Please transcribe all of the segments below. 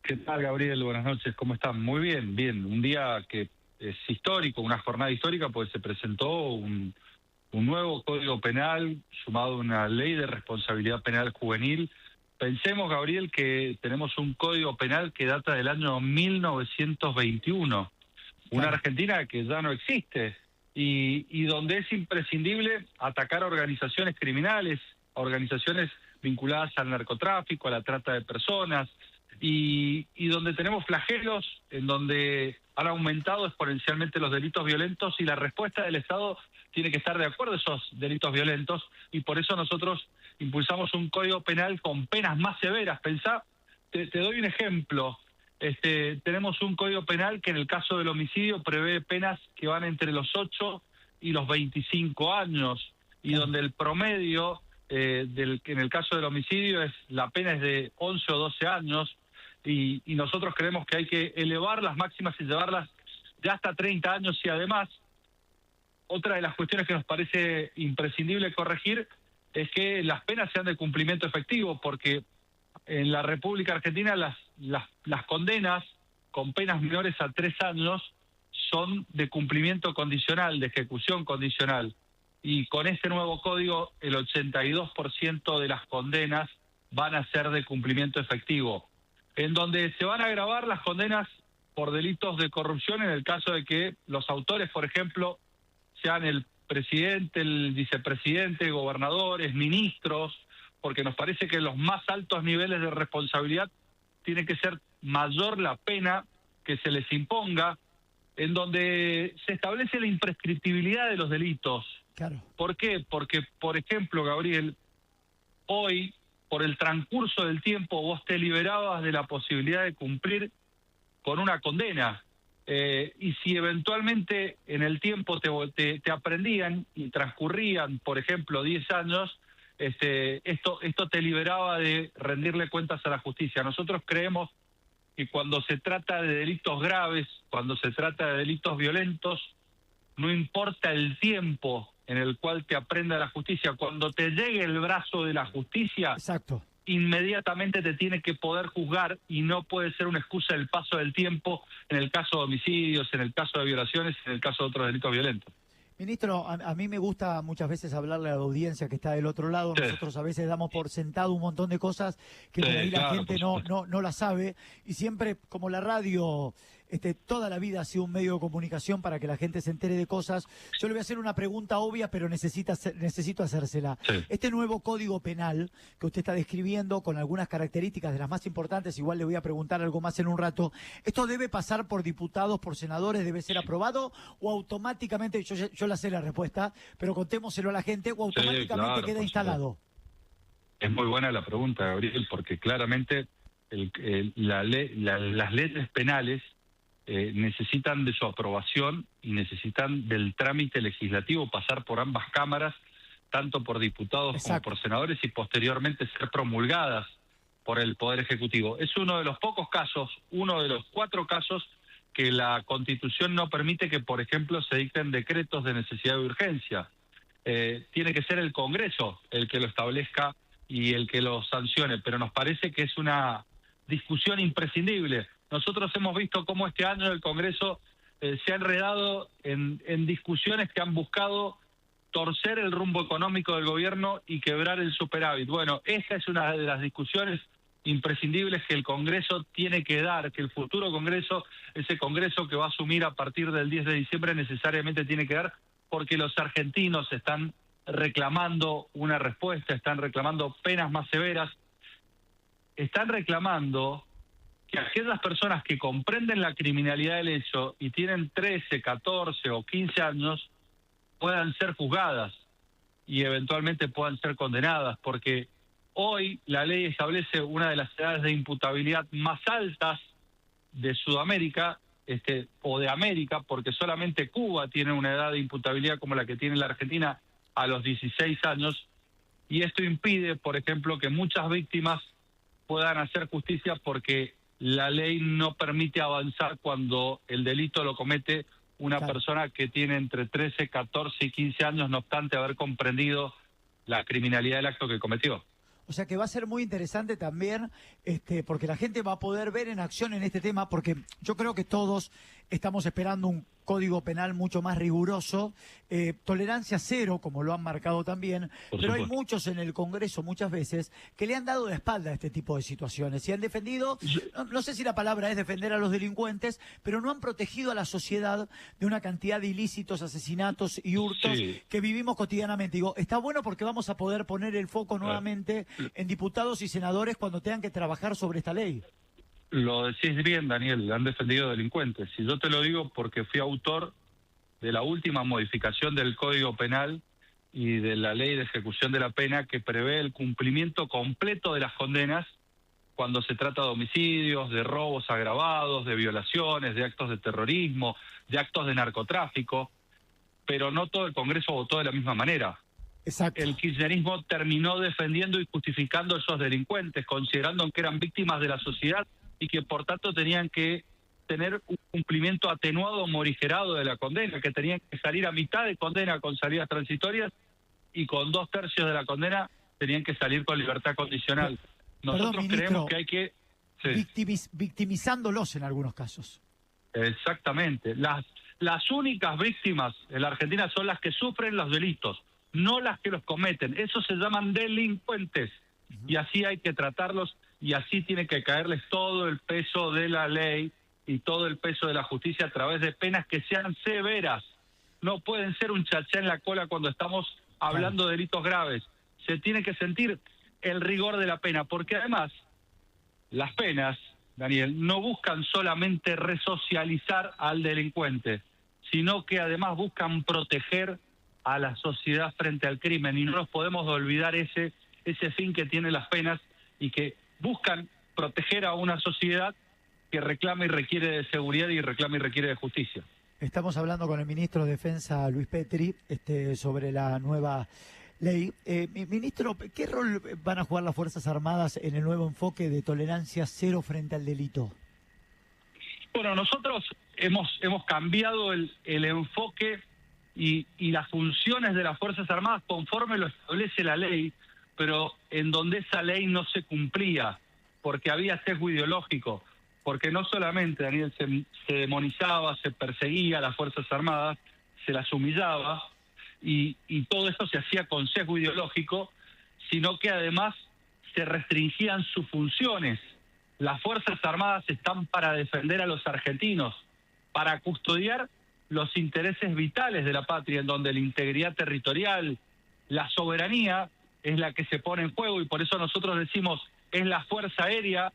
¿Qué tal, Gabriel? Buenas noches, ¿cómo están? Muy bien, bien. Un día que es histórico, una jornada histórica, pues se presentó un nuevo Código Penal sumado a una ley de responsabilidad penal juvenil. Pensemos, Gabriel, que tenemos un Código Penal que data del año 1921, una Claro. Argentina que ya no existe y donde es imprescindible atacar a organizaciones criminales, a organizaciones vinculadas al narcotráfico, a la trata de personas, y donde tenemos flagelos, en donde han aumentado exponencialmente los delitos violentos y la respuesta del Estado tiene que estar de acuerdo a esos delitos violentos, y por eso nosotros impulsamos un Código Penal con penas más severas. Pensá, te doy un ejemplo. Tenemos un Código Penal que en el caso del homicidio prevé penas que van entre los 8 y los 25 años, y Claro. donde el promedio en el caso del homicidio la pena es de 11 o 12 años, y nosotros creemos que hay que elevar las máximas y llevarlas ya hasta 30 años, y además otra de las cuestiones que nos parece imprescindible corregir es que las penas sean de cumplimiento efectivo, porque en la República Argentina las condenas con penas menores a 3 años son de cumplimiento condicional, de ejecución condicional. Y con este nuevo código, el 82% de las condenas van a ser de cumplimiento efectivo, en donde se van a agravar las condenas por delitos de corrupción en el caso de que los autores, por ejemplo, sean el presidente, el vicepresidente, gobernadores, ministros, porque nos parece que en los más altos niveles de responsabilidad tiene que ser mayor la pena que se les imponga, en donde se establece la imprescriptibilidad de los delitos. Claro. ¿Por qué? Porque, por ejemplo, Gabriel, hoy, por el transcurso del tiempo, vos te liberabas de la posibilidad de cumplir con una condena. Y si eventualmente en el tiempo te aprendían y transcurrían, por ejemplo, 10 años, esto te liberaba de rendirle cuentas a la justicia. Nosotros creemos que cuando se trata de delitos graves, cuando se trata de delitos violentos, no importa el tiempo en el cual te aprenda la justicia, cuando te llegue el brazo de la justicia, Exacto. inmediatamente te tiene que poder juzgar, y no puede ser una excusa el paso del tiempo en el caso de homicidios, en el caso de violaciones, en el caso de otros delitos violentos. Ministro, a mí me gusta muchas veces hablarle a la audiencia que está del otro lado. Sí, Nosotros a veces damos por sentado un montón de cosas que por sí, ahí la claro, gente por no, supuesto. no la sabe. Y siempre, como la radio, toda la vida ha sido un medio de comunicación para que la gente se entere de cosas. Yo le voy a hacer una pregunta obvia, pero necesito hacérsela. Sí. Este nuevo Código Penal que usted está describiendo, con algunas características de las más importantes, igual le voy a preguntar algo más en un rato, ¿esto debe pasar por diputados, por senadores, debe ser aprobado o automáticamente, yo la sé la respuesta, pero contémoselo a la gente, o automáticamente Claro, queda por instalado? Es muy buena la pregunta, Gabriel, porque claramente las leyes penales necesitan de su aprobación y necesitan del trámite legislativo, pasar por ambas cámaras, tanto por diputados como Exacto. por senadores, y posteriormente ser promulgadas por el Poder Ejecutivo. Es uno de los pocos casos, uno de los 4 casos que la Constitución no permite que, por ejemplo, se dicten decretos de necesidad de urgencia. Tiene que ser el Congreso el que lo establezca y el que lo sancione, pero nos parece que es una discusión imprescindible. Nosotros hemos visto cómo este año el Congreso se ha enredado en discusiones que han buscado torcer el rumbo económico del gobierno y quebrar el superávit. Bueno, esta es una de las discusiones imprescindibles que el Congreso tiene que dar, que el futuro Congreso, ese Congreso que va a asumir a partir del 10 de diciembre, necesariamente tiene que dar, porque los argentinos están reclamando una respuesta, están reclamando penas más severas, están reclamando que aquellas personas que comprenden la criminalidad del hecho y tienen 13, 14 o 15 años puedan ser juzgadas y eventualmente puedan ser condenadas, porque hoy la ley establece una de las edades de imputabilidad más altas de Sudamérica, o de América, porque solamente Cuba tiene una edad de imputabilidad como la que tiene la Argentina a los 16 años, y esto impide, por ejemplo, que muchas víctimas puedan hacer justicia, porque la ley no permite avanzar cuando el delito lo comete una Claro. persona que tiene entre 13, 14 y 15 años, no obstante haber comprendido la criminalidad del acto que cometió. O sea que va a ser muy interesante también, porque la gente va a poder ver en acción en este tema, porque yo creo que todos estamos esperando un código penal mucho más riguroso, tolerancia cero, como lo han marcado también, Por pero hay supuesto. muchos en el Congreso muchas veces que le han dado la espalda a este tipo de situaciones y han defendido, no sé si la palabra es defender a los delincuentes, pero no han protegido a la sociedad de una cantidad de ilícitos, asesinatos y hurtos Sí. que vivimos cotidianamente. Digo, está bueno porque vamos a poder poner el foco nuevamente en diputados y senadores cuando tengan que trabajar sobre esta ley. Lo decís bien, Daniel, han defendido delincuentes. Y yo te lo digo porque fui autor de la última modificación del Código Penal y de la Ley de Ejecución de la Pena que prevé el cumplimiento completo de las condenas cuando se trata de homicidios, de robos agravados, de violaciones, de actos de terrorismo, de actos de narcotráfico, pero no todo el Congreso votó de la misma manera. Exacto. El kirchnerismo terminó defendiendo y justificando a esos delincuentes, considerando que eran víctimas de la sociedad y que por tanto tenían que tener un cumplimiento atenuado o morigerado de la condena, que tenían que salir a mitad de condena con salidas transitorias y con 2/3 de la condena tenían que salir con libertad condicional. Nosotros Perdón, ministro, creemos que hay que... Sí. victimizándolos en algunos casos. Exactamente. Las únicas víctimas en la Argentina son las que sufren los delitos, no las que los cometen. Esos se llaman delincuentes. Y así hay que tratarlos y así tiene que caerles todo el peso de la ley y todo el peso de la justicia a través de penas que sean severas. No pueden ser un chachá en la cola cuando estamos hablando de delitos graves. Se tiene que sentir el rigor de la pena, porque además las penas, Daniel, no buscan solamente resocializar al delincuente, sino que además buscan proteger a la sociedad frente al crimen, y no nos podemos olvidar ese fin que tienen las penas y que buscan proteger a una sociedad que reclama y requiere de seguridad y reclama y requiere de justicia. Estamos hablando con el ministro de Defensa, Luis Petri, sobre la nueva ley. Ministro, ¿qué rol van a jugar las Fuerzas Armadas en el nuevo enfoque de tolerancia cero frente al delito? Bueno, nosotros hemos cambiado el enfoque y las funciones de las Fuerzas Armadas conforme lo establece la ley, pero en donde esa ley no se cumplía, porque había sesgo ideológico, porque no solamente, Daniel, se demonizaba, se perseguía a las Fuerzas Armadas, se las humillaba, y todo esto se hacía con sesgo ideológico, sino que además se restringían sus funciones. Las Fuerzas Armadas están para defender a los argentinos, para custodiar los intereses vitales de la patria, en donde la integridad territorial, la soberanía es la que se pone en juego, y por eso nosotros decimos, es la Fuerza Aérea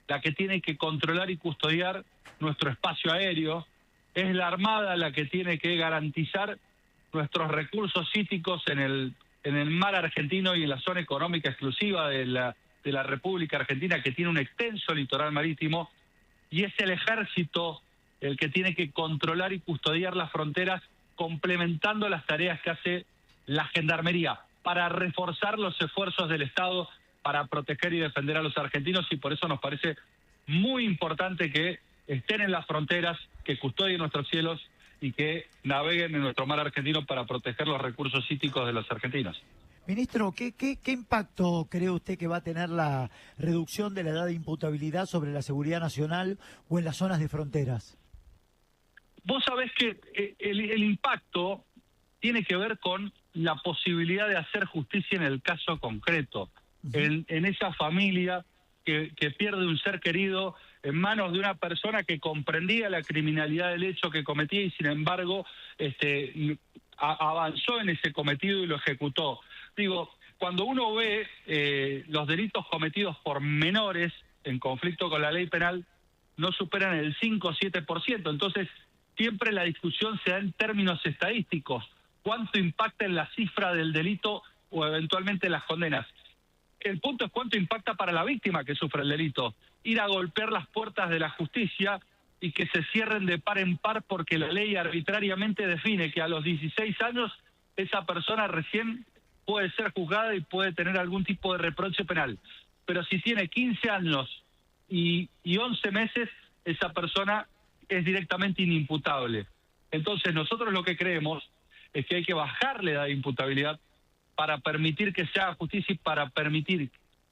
la que tiene que controlar y custodiar nuestro espacio aéreo, es la Armada la que tiene que garantizar nuestros recursos hídricos en el mar argentino y en la zona económica exclusiva de la República Argentina, que tiene un extenso litoral marítimo, y es el Ejército el que tiene que controlar y custodiar las fronteras, complementando las tareas que hace la Gendarmería, para reforzar los esfuerzos del Estado para proteger y defender a los argentinos, y por eso nos parece muy importante que estén en las fronteras, que custodien nuestros cielos y que naveguen en nuestro mar argentino para proteger los recursos hídricos de los argentinos. Ministro, ¿qué impacto cree usted que va a tener la reducción de la edad de imputabilidad sobre la seguridad nacional o en las zonas de fronteras? Vos sabés que el impacto tiene que ver con la posibilidad de hacer justicia en el caso concreto, en esa familia que pierde un ser querido en manos de una persona que comprendía la criminalidad del hecho que cometía y sin embargo avanzó en ese cometido y lo ejecutó. Digo, cuando uno ve los delitos cometidos por menores en conflicto con la ley penal, no superan el 5 o 7%. Entonces, siempre la discusión se da en términos estadísticos. ¿Cuánto impacta en la cifra del delito o eventualmente en las condenas? El punto es cuánto impacta para la víctima que sufre el delito. Ir a golpear las puertas de la justicia y que se cierren de par en par porque la ley arbitrariamente define que a los 16 años esa persona recién puede ser juzgada y puede tener algún tipo de reproche penal. Pero si tiene 15 años y 11 meses, esa persona es directamente inimputable. Entonces nosotros lo que creemos es que hay que bajarle la imputabilidad para permitir que se haga justicia y para permitir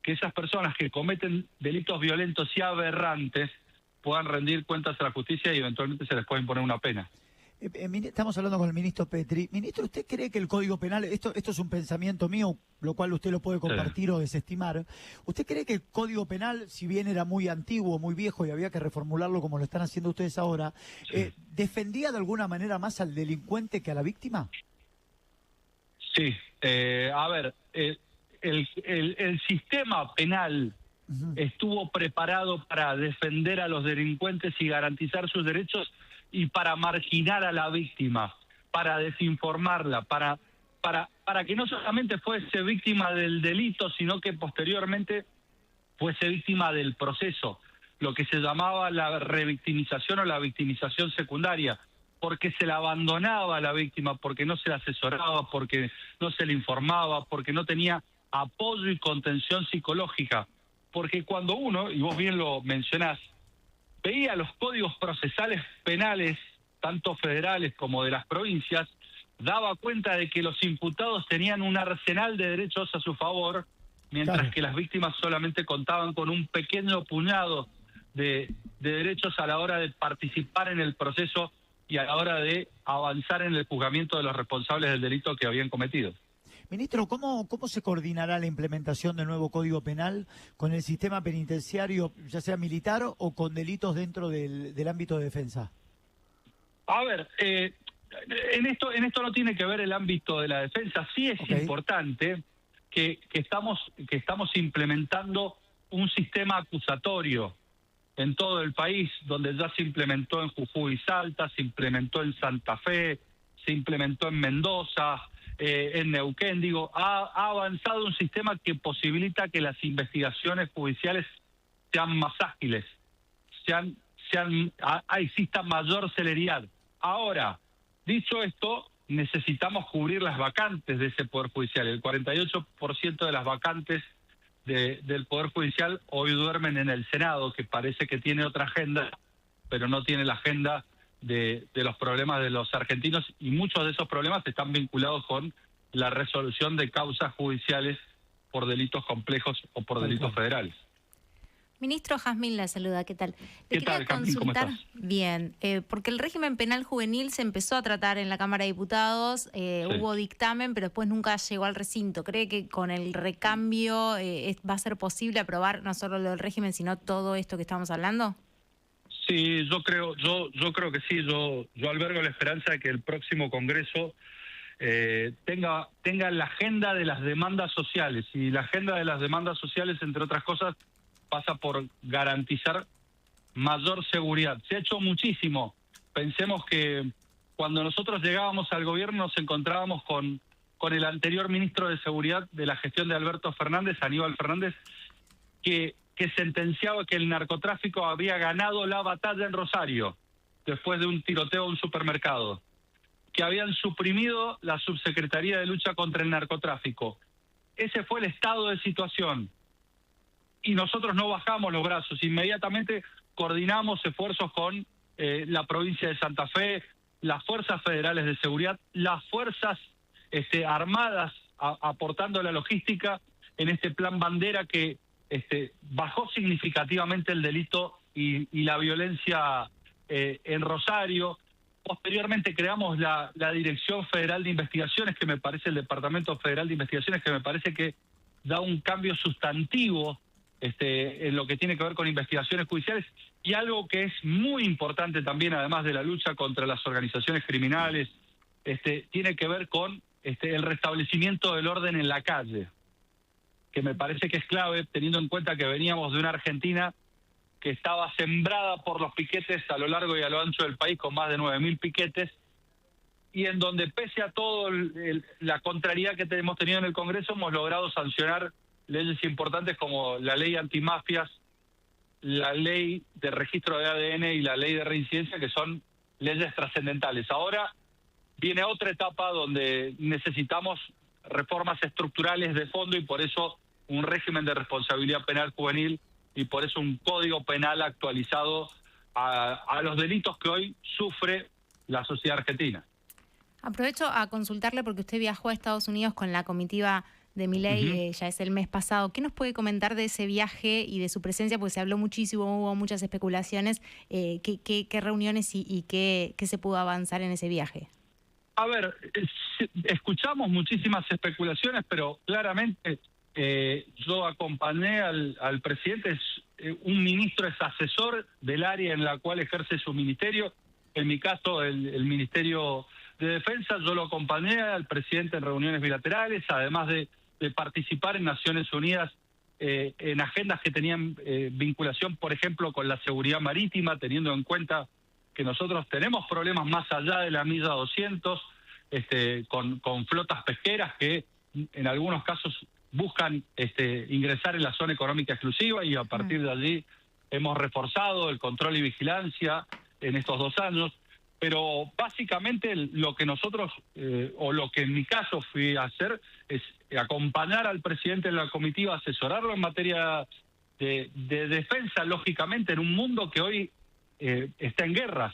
que esas personas que cometen delitos violentos y aberrantes puedan rendir cuentas a la justicia y eventualmente se les puede imponer una pena. Estamos hablando con el ministro Petri. Ministro, ¿usted cree que el Código Penal, esto es un pensamiento mío, lo cual usted lo puede compartir o desestimar, ¿usted cree que el Código Penal, si bien era muy antiguo, muy viejo y había que reformularlo como lo están haciendo ustedes ahora, defendía de alguna manera más al delincuente que a la víctima? Sí, a ver, el sistema penal estuvo preparado para defender a los delincuentes y garantizar sus derechos y para marginar a la víctima, para desinformarla, para que no solamente fuese víctima del delito, sino que posteriormente fuese víctima del proceso, lo que se llamaba la revictimización o la victimización secundaria, porque se la abandonaba a la víctima, porque no se la asesoraba, porque no se le informaba, porque no tenía apoyo y contención psicológica. Porque cuando uno, y vos bien lo mencionás, veía los códigos procesales penales, tanto federales como de las provincias, daba cuenta de que los imputados tenían un arsenal de derechos a su favor, mientras que las víctimas solamente contaban con un pequeño puñado de derechos a la hora de participar en el proceso y a la hora de avanzar en el juzgamiento de los responsables del delito que habían cometido. Ministro, ¿cómo se coordinará la implementación del nuevo Código Penal con el sistema penitenciario, ya sea militar o con delitos dentro del ámbito de defensa? A ver, en esto no tiene que ver el ámbito de la defensa. Sí es importante que estamos implementando un sistema acusatorio en todo el país, donde ya se implementó en Jujuy y Salta, se implementó en Santa Fe, se implementó en Mendoza, en Neuquén. Ha avanzado un sistema que posibilita que las investigaciones judiciales sean más ágiles, exista mayor celeridad. Ahora, dicho esto, necesitamos cubrir las vacantes de ese Poder Judicial. El 48% de las vacantes del Poder Judicial hoy duermen en el Senado, que parece que tiene otra agenda, pero no tiene la agenda de los problemas de los argentinos, y muchos de esos problemas están vinculados con la resolución de causas judiciales por delitos complejos o por delitos federales. Ministro, Jazmín la saluda, ¿qué tal? ¿Qué tal, Jazmín? ¿Cómo estás? Bien, porque el régimen penal juvenil se empezó a tratar en la Cámara de Diputados, hubo dictamen, pero después nunca llegó al recinto. ¿Cree que con el recambio va a ser posible aprobar no solo lo del régimen, sino todo esto que estamos hablando? Sí, yo creo que sí. Yo albergo la esperanza de que el próximo Congreso tenga la agenda de las demandas sociales, y la agenda de las demandas sociales, entre otras cosas, pasa por garantizar mayor seguridad. Se ha hecho muchísimo. Pensemos que cuando nosotros llegábamos al gobierno nos encontrábamos con el anterior ministro de Seguridad de la gestión de Alberto Fernández, Aníbal Fernández, que sentenciaba que el narcotráfico había ganado la batalla en Rosario después de un tiroteo a un supermercado, que habían suprimido la Subsecretaría de Lucha contra el Narcotráfico. Ese fue el estado de situación. Y nosotros no bajamos los brazos. Inmediatamente coordinamos esfuerzos con la provincia de Santa Fe, las fuerzas federales de seguridad, las fuerzas armadas aportando la logística en este plan bandera que bajó significativamente el delito y la violencia en Rosario. Posteriormente creamos la Dirección Federal de Investigaciones, que me parece, el Departamento Federal de Investigaciones, que me parece que da un cambio sustantivo en lo que tiene que ver con investigaciones judiciales, y algo que es muy importante también, además de la lucha contra las organizaciones criminales, tiene que ver con el restablecimiento del orden en la calle, que me parece que es clave, teniendo en cuenta que veníamos de una Argentina que estaba sembrada por los piquetes a lo largo y a lo ancho del país, con más de 9.000 piquetes, y en donde, pese a todo la contrariedad que hemos tenido en el Congreso, hemos logrado sancionar leyes importantes como la ley antimafias, la ley de registro de ADN y la ley de reincidencia, que son leyes trascendentales. Ahora viene otra etapa donde necesitamos reformas estructurales de fondo, y por eso un régimen de responsabilidad penal juvenil, y por eso un código penal actualizado a los delitos que hoy sufre la sociedad argentina. Aprovecho a consultarle porque usted viajó a Estados Unidos con la comitiva de Milei, ya es el mes pasado. ¿Qué nos puede comentar de ese viaje y de su presencia? Porque se habló muchísimo, hubo muchas especulaciones. ¿Qué reuniones y qué se pudo avanzar en ese viaje? A ver, escuchamos muchísimas especulaciones, pero claramente yo acompañé al presidente. Un ministro es asesor del área en la cual ejerce su ministerio. En mi caso, el Ministerio de Defensa. Yo lo acompañé al presidente en reuniones bilaterales, además de participar en Naciones Unidas en agendas que tenían vinculación, por ejemplo, con la seguridad marítima, teniendo en cuenta que nosotros tenemos problemas más allá de la milla 200, con flotas pesqueras que en algunos casos buscan ingresar en la zona económica exclusiva, y a partir de allí hemos reforzado el control y vigilancia en estos 2 años. Pero básicamente lo que nosotros, o lo que en mi caso fui a hacer, es acompañar al presidente en la comitiva, asesorarlo en materia de defensa, lógicamente, en un mundo que hoy está en guerras.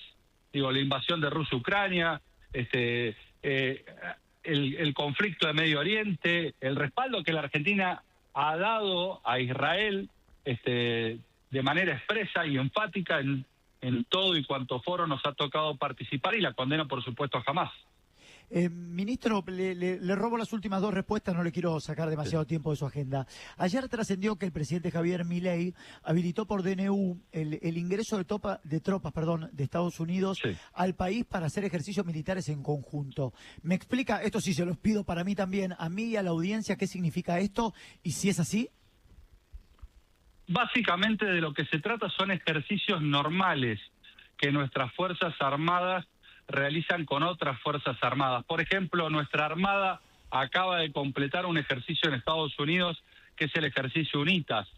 Digo, la invasión de Rusia a Ucrania, el conflicto de Medio Oriente, el respaldo que la Argentina ha dado a Israel de manera expresa y enfática en todo y cuanto foro nos ha tocado participar, y la condena, por supuesto, jamás. Ministro, le robo las últimas 2 respuestas, no le quiero sacar demasiado tiempo de su agenda. Ayer trascendió que el presidente Javier Milei habilitó por DNU el ingreso de tropas de Estados Unidos al país para hacer ejercicios militares en conjunto. ¿Me explica, esto sí se los pido para mí también, a mí y a la audiencia, qué significa esto y si es así? Básicamente de lo que se trata son ejercicios normales que nuestras Fuerzas Armadas realizan con otras Fuerzas Armadas. Por ejemplo, nuestra Armada acaba de completar un ejercicio en Estados Unidos que es el ejercicio UNITAS.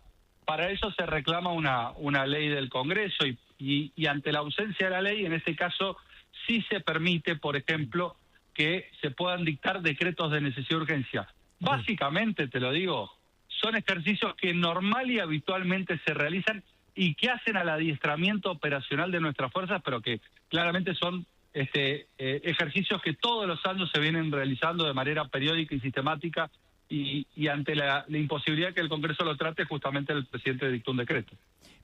Para eso se reclama una ley del Congreso y ante la ausencia de la ley, en este caso, sí se permite, por ejemplo, que se puedan dictar decretos de necesidad y urgencia. Básicamente, te lo digo, son ejercicios que normal y habitualmente se realizan y que hacen al adiestramiento operacional de nuestras fuerzas, pero que claramente son ejercicios que todos los años se vienen realizando de manera periódica y sistemática, y ante la imposibilidad que el Congreso lo trate, justamente el presidente dictó un decreto.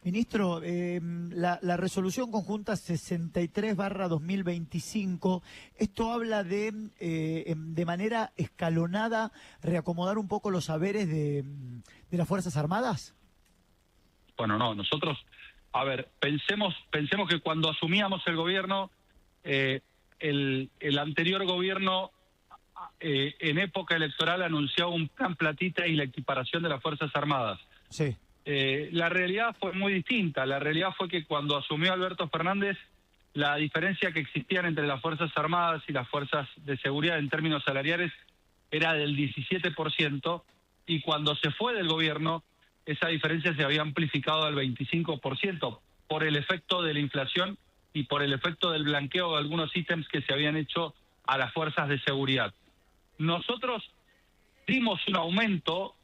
Ministro, la resolución conjunta 63/2025, esto habla de manera escalonada reacomodar un poco los saberes de las Fuerzas Armadas. Bueno, no, nosotros, a ver, pensemos que cuando asumíamos el gobierno, el anterior gobierno en época electoral anunció un plan platita y la equiparación de las Fuerzas Armadas. Sí. La realidad fue muy distinta. La realidad fue que cuando asumió Alberto Fernández, la diferencia que existían entre las Fuerzas Armadas y las Fuerzas de Seguridad en términos salariales era del 17%, y cuando se fue del gobierno, esa diferencia se había amplificado al 25% por el efecto de la inflación y por el efecto del blanqueo de algunos ítems que se habían hecho a las fuerzas de seguridad. Nosotros dimos un aumento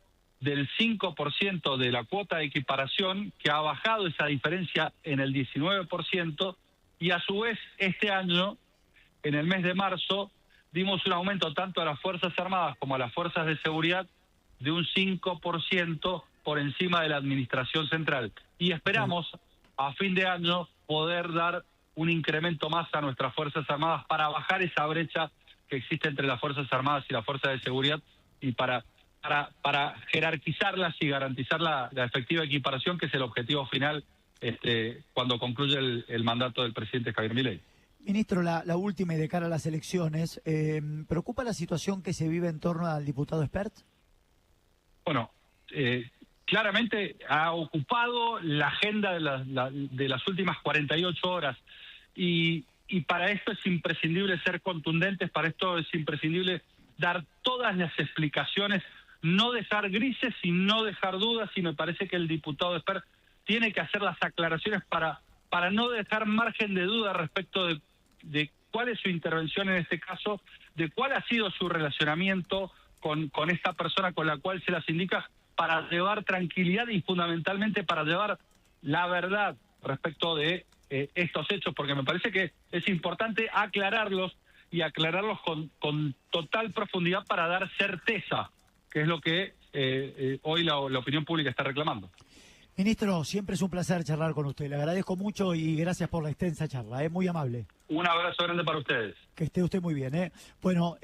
del 5% de la cuota de equiparación, que ha bajado esa diferencia en el 19%, y a su vez este año, en el mes de marzo, dimos un aumento tanto a las Fuerzas Armadas como a las Fuerzas de Seguridad de un 5% por encima de la Administración Central. Y esperamos a fin de año poder dar un incremento más a nuestras Fuerzas Armadas para bajar esa brecha que existe entre las Fuerzas Armadas y las Fuerzas de Seguridad, y para jerarquizarlas y garantizar la efectiva equiparación, que es el objetivo final cuando concluye el mandato del presidente Javier Milei. Ministro, la última y de cara a las elecciones, ¿preocupa la situación que se vive en torno al diputado Espert? Bueno, claramente ha ocupado la agenda de las últimas 48 horas, y para esto es imprescindible ser contundentes, para esto es imprescindible dar todas las explicaciones, no dejar grises y no dejar dudas, y me parece que el diputado Espert tiene que hacer las aclaraciones para no dejar margen de duda respecto de cuál es su intervención en este caso, de cuál ha sido su relacionamiento con esta persona con la cual se las indica, para llevar tranquilidad y fundamentalmente para llevar la verdad respecto de estos hechos, porque me parece que es importante aclararlos, y aclararlos con total profundidad para dar certeza que es lo que hoy la opinión pública está reclamando. Ministro, siempre es un placer charlar con usted. Le agradezco mucho y gracias por la extensa charla. Muy amable. Un abrazo grande para ustedes. Que esté usted muy bien. Bueno,